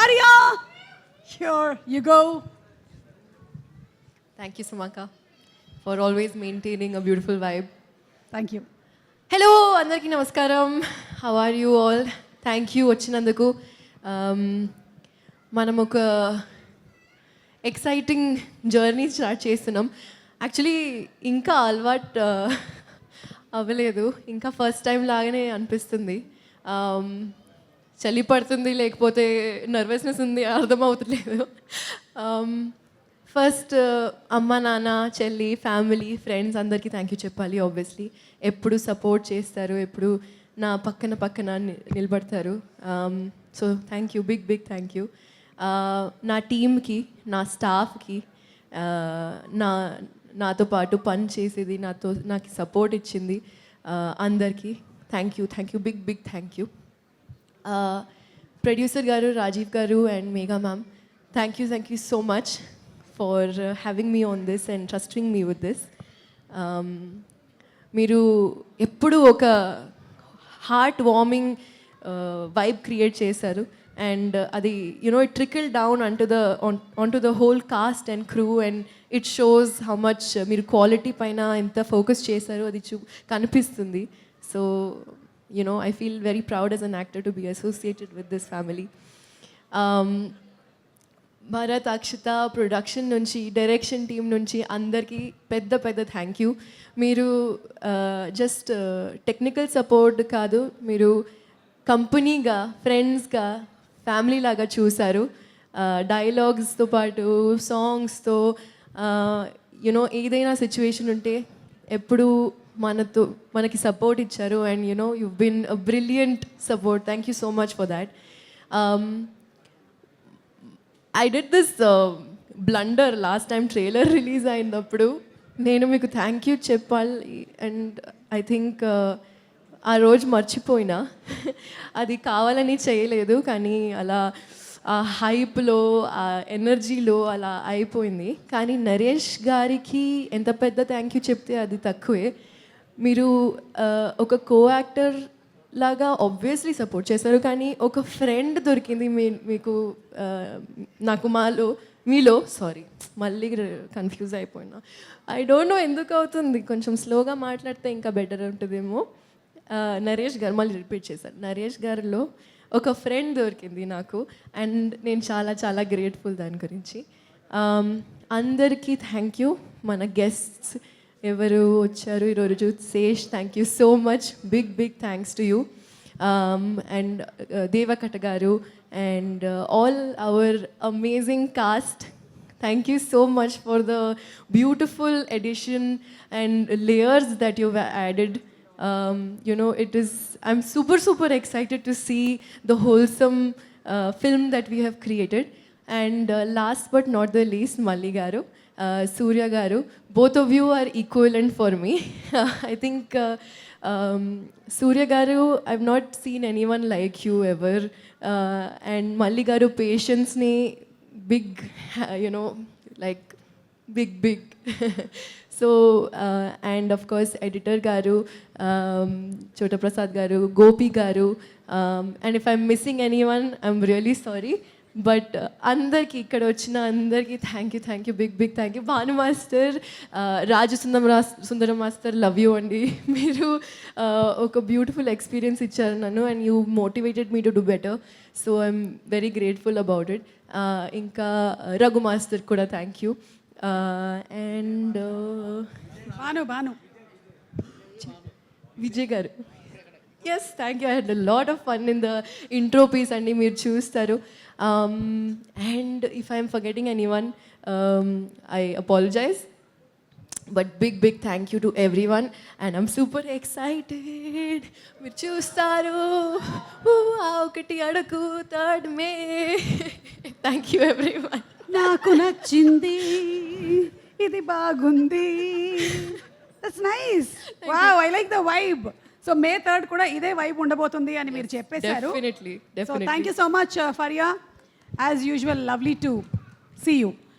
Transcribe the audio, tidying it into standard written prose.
Faria, here you go. Thank you, Sumaka, for always maintaining a beautiful vibe. Thank you. Hello అందరికీ నమస్కారం. How are you all? Thank you వచ్చినందుకు. మనం ఒక exciting journey start చేస్తున్నాం. Actually ఇంకా అలవాటు అవ్వలేదు, ఇంకా ఫస్ట్ టైం లాగానే అనిపిస్తుంది. చలి పడుతుంది, లేకపోతే నర్వస్నెస్ ఉంది, అర్థమవుతలేదు. ఫస్ట్ అమ్మ నాన్న చెల్లి ఫ్యామిలీ ఫ్రెండ్స్ అందరికీ థ్యాంక్ యూ చెప్పాలి. ఆబ్వియస్లీ ఎప్పుడు సపోర్ట్ చేస్తారు, ఎప్పుడు నా పక్కన నిలబడతారు. So thank you, big thank you. నా టీమ్కి, నా స్టాఫ్కి, నాతో పాటు పని చేసేది, నాకు సపోర్ట్ ఇచ్చింది అందరికీ thank you, big thank you. Producer గారు రాజీవ్ గారు and Megha ma'am, thank you so much for having me on this and trusting me with this. మీరు ఎప్పుడు ఒక హార్ట్ వార్మింగ్ వైబ్ క్రియేట్ చేశారు అండ్ అది it trickle down onto the whole cast and crew and it shows how much మీరు quality పైన ఎంత focus చేశారు అది కనిపిస్తుంది. So I feel very proud as an actor to be associated with this family. Bharat Akshita production నుంచి, direction team నుంచి అందరికీ పెద్ద థ్యాంక్ యూ. మీరు జస్ట్ టెక్నికల్ సపోర్ట్ కాదు, మీరు కంపెనీగా, ఫ్రెండ్స్గా, ఫ్యామిలీ లాగా చూశారు. డైలాగ్స్తో పాటు సాంగ్స్తో ఏదైనా సిచ్యువేషన్ ఉంటే ఎప్పుడు మనకి సపోర్ట్ ఇచ్చారు and you been a brilliant support. Thank you so much for that. I did this blunder last time trailer release అయినప్పుడు. నేను మీకు థ్యాంక్ యూ చెప్పాలి అండ్ ఐ థింక్ ఆ రోజు మర్చిపోయినా. అది కావాలని చేయలేదు, కానీ అలా ఆ హైప్లో, ఆ ఎనర్జీలో అలా అయిపోయింది. కానీ నరేష్ గారికి ఎంత పెద్ద థ్యాంక్ యూ చెప్తే అది తక్కువే. మీరు ఒక కో యాక్టర్ లాగా ఆబ్వియస్లీ సపోర్ట్ చేశారు, కానీ ఒక ఫ్రెండ్ దొరికింది మీకు నాకు మీలో మళ్ళీ కన్ఫ్యూజ్ అయిపోయినా. ఐ డోంట్ నో ఎందుకు అవుతుంది, కొంచెం స్లోగా మాట్లాడితే ఇంకా బెటర్ ఉంటుందేమో. నరేష్ గారు, మళ్ళీ రిపీట్ చేశారు, నరేష్ గారిలో ఒక ఫ్రెండ్ దొరికింది నాకు అండ్ నేను చాలా గ్రేట్ఫుల్ దాని గురించి. అందరికీ థ్యాంక్ యూ. మన గెస్ట్స్ ఎవరు వచ్చారు ఈరోజు, Sesh, thank you so much, big thanks to you. And Devakatta garu and all our amazing cast, thank you so much for the beautiful edition and layers that you've added. I'm super excited to see the wholesome film that we have created. And last but not the least, Malli garu, Surya garu, both of you are equivalent for me. I think Surya garu, I've not seen anyone like you ever. And Malli garu patience ni big, like big. So and of course editor garu, Chota Prasad garu, Gopi garu, and if I'm missing anyone, I'm really sorry. But అందరికీ, ఇక్కడ వచ్చిన అందరికీ thank you, big thank you. Bhanu master, Raju Sundaram master, love you అండి. మీరు ఒక beautiful experience ఇచ్చారు నన్ను and you motivated me to do better. So I'm very grateful about it. ఇంకా రఘు మాస్టర్ కూడా thank you. And Bhanu Vijay garu, yes thank you. I had a lot of fun in the intro piece అండి, మీరు చూస్తారు. And if I'm forgetting anyone, I apologize. But big thank you to everyone and I'm super excited. మీరు చూస్తారు ఒకటి అడుగు third May. Thank you everyone. నాకు నచ్చింది, ఇది బాగుంది. That's nice. Wow, I like the vibe. So May 3rd కూడా ఇదే వైబ్ ఉండబోతుంది అని మీరు చెప్పేశారు. Definitely. So thank you so much, Faria. As usual, lovely to see you.